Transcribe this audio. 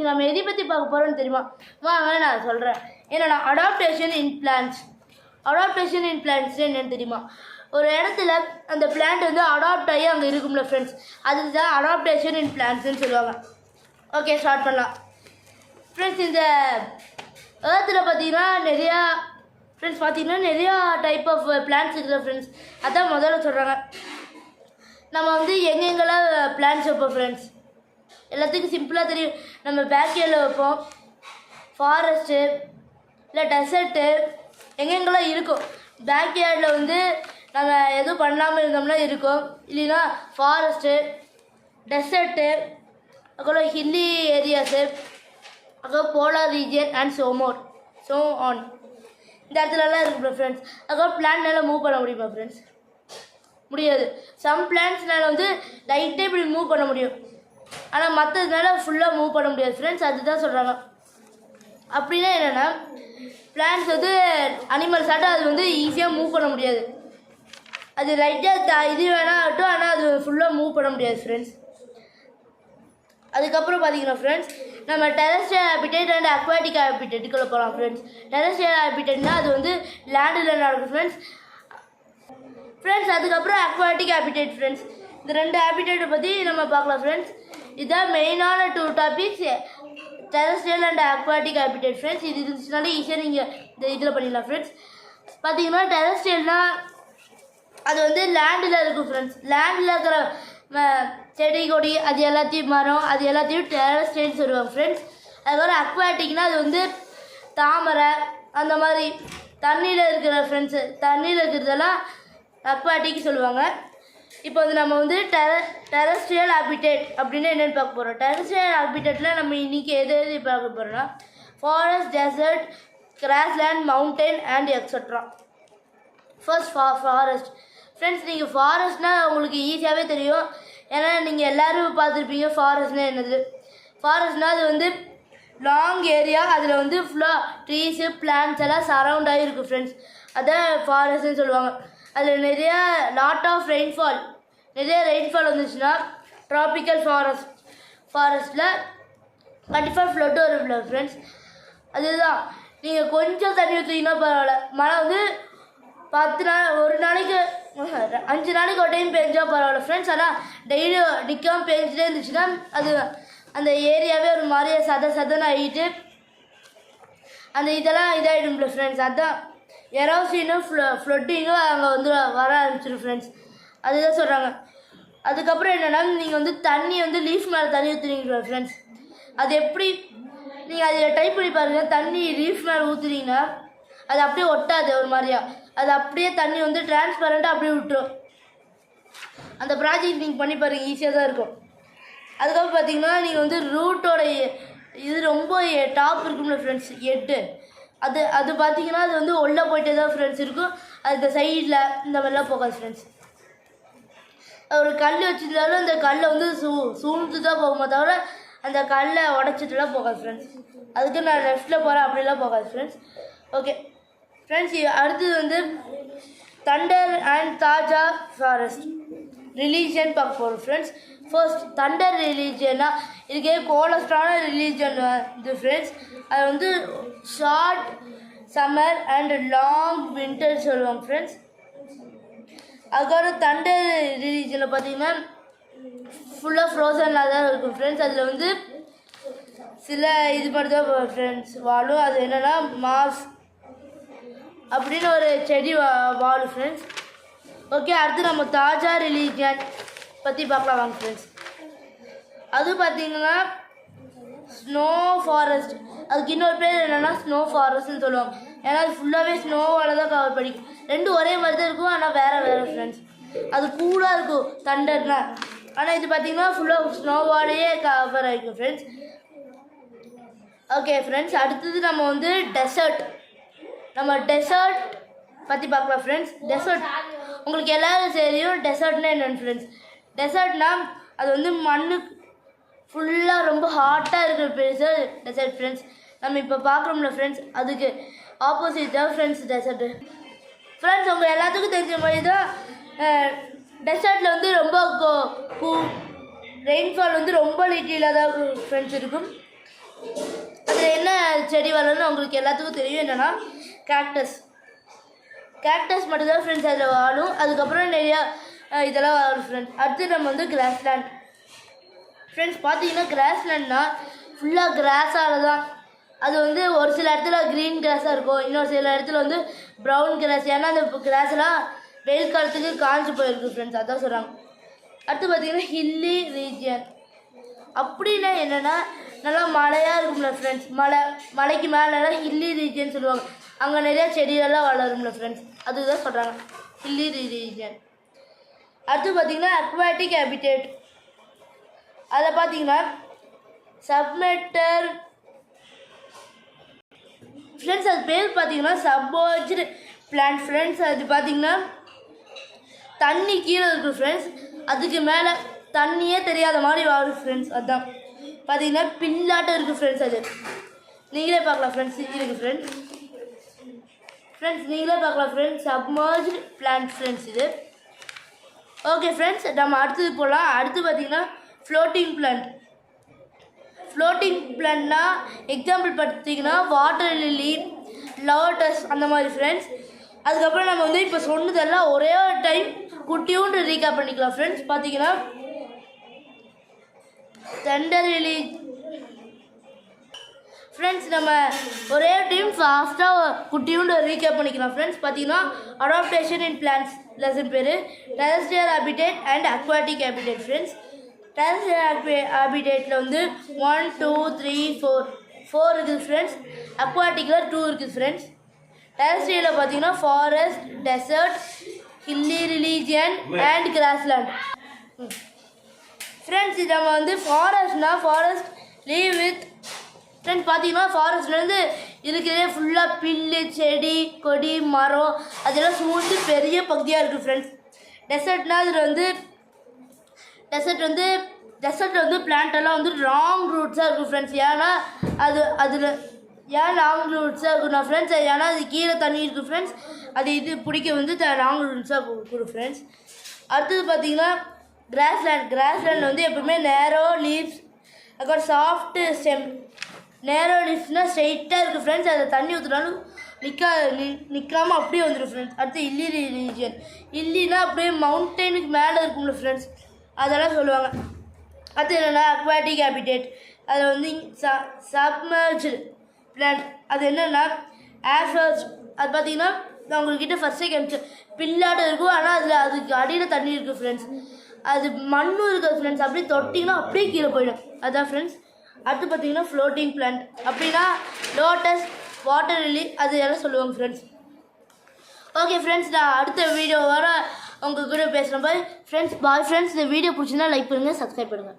நம்ம எதை பற்றி பார்க்க போகிறோன்னு தெரியுமா? வாங்க நான் சொல்கிறேன். என்னன்னா adaptation in plants. Adaptation in plants என்னன்னு தெரியுமா? ஒரு இடத்துல அந்த பிளான்ட் வந்து அடாப்ட் ஆகி அங்கே இருக்கும்ல ஃப்ரெண்ட்ஸ், அதுதான் அடாப்டேஷன் இன் பிளான்ட்ஸ்ன்னு சொல்லுவாங்க. ஓகே, ஸ்டார்ட் பண்ணலாம் ஃப்ரெண்ட்ஸ். இந்த ஏர்த்தில் பார்த்தீங்கன்னா நிறையா டைப் ஆஃப் பிளான்ட்ஸ் இருக்குது ஃப்ரெண்ட்ஸ். அதான் முதல்ல சொல்கிறாங்க. நம்ம வந்து எங்கெங்கெல்லாம் பிளான்ட்ஸ் வைப்போம் ஃப்ரெண்ட்ஸ், எல்லாத்துக்கும் சிம்பிளாக தெரியும். நம்ம பேக்யார்டில் வைப்போம், ஃபாரஸ்ட்டு இல்லை டெசர்ட்டு, எங்கெங்கெல்லாம் இருக்கும். பேக்யார்டில் வந்து நம்ம எதுவும் பண்ணாமல் இருந்தோம்னா இருக்கும், இல்லைன்னா ஃபாரஸ்ட்டு, டெசர்ட்டு, அப்புறம் ஹில்லி ஏரியாஸு, அப்புறம் polar region and so on. இந்த இடத்துலலாம் இருக்குல்ல ஃப்ரெண்ட்ஸ். அதுக்கப்புறம் பிளான்ட்னால மூவ் பண்ண முடியுமா ஃப்ரெண்ட்ஸ்? முடியாது. சம் பிளான்ட்ஸ்னால வந்து லைட்டாக இப்படி மூவ் பண்ண முடியும், ஆனால் மற்றதுனால ஃபுல்லாக மூவ் பண்ண முடியாது ஃப்ரெண்ட்ஸ். அதுதான் சொல்கிறாங்க. அப்படின்னா என்னென்னா, பிளான்ட்ஸ் வந்து அனிமல்ஸ் ஆட்டம் அது வந்து ஈஸியாக மூவ் பண்ண முடியாது. அது லைட்டாக இது வேணால் ஆகட்டும், ஆனால் அது ஃபுல்லாக மூவ் பண்ண முடியாது ஃப்ரெண்ட்ஸ். அதுக்கப்புறம் பார்த்தீங்கன்னா ஃப்ரெண்ட்ஸ், நம்ம டெரஸ்ட்ரியல் ஹேபிடேட் அண்ட் அக்வாட்டிக் ஹேபிடேட்டுக்குள்ளே போகலாம் ஃப்ரெண்ட்ஸ். டெரஸ்ட்ரியல் ஹேபிடேட்னால் அது வந்து லேண்டில் நடக்கும் ஃப்ரெண்ட்ஸ். அதுக்கப்புறம் அக்வாட்டிக் ஹேபிடேட் ஃப்ரெண்ட்ஸ். இந்த 2 ஹேபிடேட்டை பற்றி நம்ம பார்க்கலாம் ஃப்ரெண்ட்ஸ். இதுதான் மெயினான 2 topics, terrestrial and aquatic habitat friends. இது இருந்துச்சுனாலே ஈஸியாக நீங்கள் இந்த இதில் பண்ணிடலாம் ஃப்ரெண்ட்ஸ். பார்த்தீங்கன்னா டெரஸ்ட்ரியல்னால் அது வந்து லேண்டில் இருக்கும் ஃப்ரெண்ட்ஸ். லேண்டில் இருக்கிற செடி கொடி அது எல்லாத்தையும் மரம் அது எல்லாத்தையும் டெரஸ்ட்ரியல்னு சொல்லுவாங்க ஃப்ரெண்ட்ஸ். அதுக்கப்புறம் அக்வாட்டிக்னால் அது வந்து தாமரை அந்த மாதிரி தண்ணியில் இருக்கிற ஃப்ரெண்ட்ஸு, தண்ணியில் இருக்கிறதெல்லாம் அக்வாட்டிக் சொல்லுவாங்க. இப்போ வந்து நம்ம வந்து டெரஸ்ட்ரியல் ஹேபிடேட் அப்படின்னு என்னென்னு பார்க்க போகிறோம். டெரஸ்ட்ரியல் ஹேபிடேட்டில் நம்ம இன்றைக்கி எது பார்க்க போகிறோம்னா forest, desert, grassland, mountain and extra. First forest friends. நீங்கள் ஃபாரஸ்ட்னால் உங்களுக்கு ஈஸியாகவே தெரியும், ஏன்னா நீங்கள் எல்லோரும் பார்த்துருப்பீங்க ஃபாரஸ்ட்னால் என்னது. ஃபாரஸ்ட்னால் அது வந்து லாங் ஏரியா, அதில் வந்து ஃபுல்லாக ட்ரீஸு பிளான்ட்ஸ் எல்லாம் சரவுண்ட் ஆகிருக்கும் ஃப்ரெண்ட்ஸ். அதான் ஃபாரஸ்ட்னு சொல்லுவாங்க. அதில் லாட் ஆஃப் ரெயின்ஃபால், நிறைய ரெயின்ஃபால் வந்துச்சுன்னா ட்ராபிக்கல் ஃபாரஸ்ட்டில் கண்டிப்பாக ஃப்ளட் வரும் ஃப்ரெண்ட்ஸ். அதுதான், நீங்கள் கொஞ்சம் தண்ணி ஊற்றிங்கன்னா பரவாயில்ல. மழை வந்து 10 நாள், ஒரு நாளைக்கு 5 நாளைக்கு ஒரு டைம் பெஞ்சால் பரவாயில்ல ஃப்ரெண்ட்ஸ். ஆனால் டெய்லி நிற்காமல் பெஞ்சிட்டே இருந்துச்சுன்னா அது அந்த ஏரியாவே ஒரு மாதிரியே சதன்னு ஆகிட்டு அந்த இதெல்லாம் இதாகிடும்ல ஃப்ரெண்ட்ஸ். அதுதான் எரோசினும் ஃப்ளட்டிங்கும் அங்கே வந்து வர ஆரம்பிச்சிடும் ஃப்ரெண்ட்ஸ். அதுதான் சொல்கிறாங்க. அதுக்கப்புறம் என்னென்னா, நீங்கள் வந்து தண்ணி வந்து லீஃப் மேலே தண்ணி ஊற்றுறீங்களா ஃப்ரெண்ட்ஸ், அது எப்படி நீங்கள் அதில் டைப் பண்ணி பாருங்கள். தண்ணி லீஃப் மேலே ஊற்றுறீங்கன்னா அது அப்படியே ஒட்டாது, ஒரு மாதிரியா அது அப்படியே தண்ணி வந்து டிரான்ஸ்பரண்ட்டாக அப்படியே விட்டுரும். அந்த ப்ராஜெக்ட் நீங்கள் பண்ணி பாருங்கள், ஈஸியாக தான் இருக்கும். அதுக்கப்புறம் பார்த்தீங்கன்னா நீங்கள் வந்து ரூட்டோட இது ரொம்ப டாப் இருக்கும்ல ஃப்ரெண்ட்ஸ், எட்டு அது பார்த்தீங்கன்னா அது வந்து உள்ளே போயிட்டே தான் ஃப்ரெண்ட்ஸ் இருக்கும். அது இந்த சைடில் இந்த மாதிரிலாம் போகாது ஃப்ரெண்ட்ஸ். ஒரு கல் வச்சுருந்தாலும் அந்த கல்லை வந்து சூழ்ந்து தான் போகுமா தவிர அந்த கல்லை உடச்சிட்டுலாம் போகாது ஃப்ரெண்ட்ஸ். அதுக்கு நான் லெஃப்ட்டில் போகிறேன் அப்படிலாம் போகாது ஃப்ரெண்ட்ஸ். ஓகே ஃப்ரெண்ட்ஸ், அடுத்தது வந்து தண்டர் அண்ட் தாஜா ஃபாரஸ்ட் ரிலீஜியன் பார்க்க போகிறோம் ஃப்ரெண்ட்ஸ். ஃபர்ஸ்ட் தண்டர் ரிலீஜியன்னா இதுக்கே கோலஸ்ட்ரான ரிலீஜியன் இது ஃப்ரெண்ட்ஸ். அது வந்து short summer and long winter சொல்லுவாங்க ஃப்ரெண்ட்ஸ். அதுக்கப்புறம் தண்டர் ரிலீஜியனில் பார்த்தீங்கன்னா ஃபுல்லாக ஃப்ரோசனில் தான் இருக்கும் ஃப்ரெண்ட்ஸ். அதில் வந்து சில இது மட்டும் தான் ஃப்ரெண்ட்ஸ் வாழும். அது என்னென்னா மாஸ் அப்படின்னு ஒரு செடி வாழும் ஃப்ரெண்ட்ஸ். ஓகே, அடுத்து நம்ம தாஜா ரிலீஜியன் பற்றி பார்க்கலாம் வாங்க ஃப்ரெண்ட்ஸ். அது பார்த்திங்கன்னா ஸ்னோ ஃபாரஸ்ட். அதுக்கு இன்னொரு பேர் என்னென்னா ஸ்னோ ஃபாரஸ்ட்னு சொல்லுவாங்க, ஏன்னா அது ஃபுல்லாகவே ஸ்னோவால் தான் கவர் பண்ணிக்கும். ரெண்டும் ஒரே மாதிரி தான் இருக்கும், ஆனால் வேறு ஃப்ரெண்ட்ஸ். அது கூலாக இருக்கும் தண்டர்னா, ஆனால் இது பார்த்திங்கன்னா ஃபுல்லாக ஸ்னோவாலேயே கவர் ஆகிக்கும் ஃப்ரெண்ட்ஸ். ஓகே ஃப்ரெண்ட்ஸ், அடுத்தது நம்ம வந்து டெசர்ட் பற்றி பார்க்கலாம் ஃப்ரெண்ட்ஸ். டெசர்ட் உங்களுக்கு எல்லோரும் தெரியும். டெசர்ட்னா என்னென்னு ஃப்ரெண்ட்ஸ், டெசர்ட்னா அது வந்து மண்ணு ஃபுல்லாக ரொம்ப ஹாட்டாக இருக்கிற பிளேஸு டெசர்ட் ஃப்ரெண்ட்ஸ். நம்ம இப்போ பார்க்குறோம்ல ஃப்ரெண்ட்ஸ், அதுக்கு ஆப்போசிட் தான் ஃப்ரெண்ட்ஸ் டெசர்ட்டு ஃப்ரெண்ட்ஸ். உங்கள் எல்லாத்துக்கும் தெரிஞ்ச மாதிரி தான் டெசர்ட்டில் வந்து ரொம்ப ரெயின்ஃபால் வந்து ரொம்ப லிட்டிலாக தான் ஃப்ரெண்ட்ஸ் இருக்கும். அதில் என்ன செடி வளரும்னு உங்களுக்கு எல்லாத்துக்கும் தெரியும். என்னென்னா கேக்டஸ் மட்டும்தான் ஃப்ரெண்ட்ஸ் அதில் வாழும். அதுக்கப்புறம் நிறையா இதெல்லாம் வரும் ஃப்ரெண்ட்ஸ். அடுத்து நம்ம வந்து கிராஸ்லேண்ட் ஃப்ரெண்ட்ஸ். பார்த்தீங்கன்னா கிராஸ்லேண்ட்னா ஃபுல்லாக கிராஸால் தான். அது வந்து ஒரு சில இடத்துல க்ரீன் கிராஸாக இருக்கும், இன்னொரு சில இடத்துல வந்து ப்ரௌன் கிராஸ். ஏன்னா அந்த கிராஸ்லாம் வெயில் காலத்துக்கு காஞ்சி போயிருக்கு ஃப்ரெண்ட்ஸ், அதான் சொல்கிறாங்க. அடுத்து பார்த்திங்கன்னா ஹில்லி ரீஜியன் அப்படின்னா என்னென்னா நல்லா மழையாக இருக்கும்ல ஃப்ரெண்ட்ஸ். மலைக்கு மேலே ஹில்லி ரீஜியன் சொல்லுவாங்க. அங்கே நிறையா செடியெல்லாம் வளரும்ல ஃப்ரெண்ட்ஸ், அதுதான் சொல்கிறாங்க ஹில்லி ரீஜியன். அடுத்து பார்த்திங்கன்னா அக்வாட்டிக் ஹேபிடேட். அதில் பார்த்தீங்கன்னா சப்மெட்டர் ஃப்ரெண்ட்ஸ். அது பேர் பார்த்தீங்கன்னா சப்மர்ஜ்டு பிளான்ட் ஃப்ரெண்ட்ஸ். அது பார்த்தீங்கன்னா தண்ணி கீழே இருக்குது ஃப்ரெண்ட்ஸ், அதுக்கு மேலே தண்ணியே தெரியாத மாதிரி வரும் ஃப்ரெண்ட்ஸ். அதுதான் பார்த்தீங்கன்னா பில்லாட்டம் இருக்குது ஃப்ரெண்ட்ஸ். அது நீங்களே பார்க்கலாம் ஃப்ரெண்ட்ஸ், இருக்குது ஃப்ரெண்ட்ஸ் நீங்களே பார்க்கலாம் ஃப்ரெண்ட்ஸ். சப்மர்ஜ்டு பிளான்ட் ஃப்ரெண்ட்ஸ் இது. ஓகே ஃப்ரெண்ட்ஸ், நம்ம அடுத்தது போகலாம். அடுத்து பார்த்தீங்கன்னா ஃப்ளோட்டிங் பிளான்ட்னா எக்ஸாம்பிள் பார்த்தீங்கன்னா வாட்டர் லில்லி, லோட்டஸ் அந்த மாதிரி ஃப்ரெண்ட்ஸ். அதுக்கப்புறம் நம்ம வந்து இப்போ சொன்னதெல்லாம் ஒரே ஒரு டைம் குட்டியோண்டு ரீகேப் பண்ணிக்கலாம் ஃப்ரெண்ட்ஸ். பார்த்தீங்கன்னா டெண்டர் லில்லி ஃப்ரெண்ட்ஸ். நம்ம ஒரே டைம் ஃபாஸ்ட்டாக குட்டியோண்டு ரீகேப் பண்ணிக்கலாம் ஃப்ரெண்ட்ஸ். பார்த்தீங்கன்னா அடாப்டேஷன் இன் பிளான்ட்ஸ் லெசன் பேர் terrestrial habitat and aquatic habitat friends. Terrestrial ஹேபிடேட்டில் வந்து 1 2 3 4 இருக்குது ஃப்ரெண்ட்ஸ். அக்வாட்டிக்கில் 2 இருக்குது ஃப்ரெண்ட்ஸ். டெரஸ்ட்ரியலில் பார்த்தீங்கன்னா forest, desert, hilly religion and grassland friends. இது நம்ம வந்து ஃபாரஸ்ட் லீவ் வித் ஃப்ரெண்ட்ஸ். பார்த்தீங்கன்னா ஃபாரஸ்ட்லேருந்து இருக்கிறதே ஃபுல்லாக பில்லு, செடி, கொடி, மரம் அதெல்லாம் சூழ்ந்து பெரிய பகுதியாக இருக்குது ஃப்ரெண்ட்ஸ். டெசர்ட் வந்து பிளான்ட்டெல்லாம் வந்து லாங் ரூட்ஸாக இருக்கும் ஃப்ரெண்ட்ஸ். ஏன்னா அதில் ஏன் லாங் ரூட்ஸாக இருக்குண்ணா ஃப்ரெண்ட்ஸ், ஏன்னா அது கீழே தண்ணி இருக்குது ஃப்ரெண்ட்ஸ். அது இது பிடிக்க வந்து லாங் ரூட்ஸாக கொடுக்கும் ஃப்ரெண்ட்ஸ். அடுத்தது பார்த்தீங்கன்னா கிராஸ்லேண்ட் வந்து எப்பவுமே நேரோ லீவ்ஸ், அதுக்கப்புறம் சாஃப்ட்டு ஸ்டெம். நேரோ லீவ்ஸ்னால் ஸ்ட்ரெயிட்டாக இருக்குது ஃப்ரெண்ட்ஸ், அதை தண்ணி ஊற்றுனாலும் நிற்காமல் அப்படியே வந்துடும் ஃப்ரெண்ட்ஸ். அடுத்து ஹில்லி ரீஜியன். ஹில்லினா அப்படியே மவுண்டெயினுக்கு மேலே இருக்கும்ல ஃப்ரெண்ட்ஸ், அதெல்லாம் சொல்லுவாங்க. அது என்னென்னா அக்வாட்டிக் ஹேபிடேட். அது வந்து சப்மர்ஜ்டு பிளான்ட். அது என்னென்னா ஆஃபர்ஸ். அது பார்த்தீங்கன்னா நான் உங்கள்கிட்ட ஃபஸ்ட்டே காமிச்சேன், பில்லாட்டம் இருக்கும், ஆனால் அதுக்கு அடியில் தண்ணி இருக்குது ஃப்ரெண்ட்ஸ். அது மண்ணும் இருக்குது ஃப்ரெண்ட்ஸ், அப்படியே தொட்டிங்கன்னா அப்படியே கீழே போயிடும், அதுதான் ஃப்ரெண்ட்ஸ். அடுத்து பார்த்தீங்கன்னா ஃப்ளோட்டிங் பிளான்ட் அப்படின்னா லோட்டஸ், வாட்டர் லில்லி அது எல்லாம் சொல்லுவாங்க ஃப்ரெண்ட்ஸ். ஓகே ஃப்ரெண்ட்ஸ், நான் அடுத்த வீடியோ வர உங்கள் கூட பேசுகிறேன். Bye friends. இந்த வீடியோ பிடிச்சிருந்தா லைக் பண்ணுங்கள், சப்ஸ்கிரைப் பண்ணுங்கள்.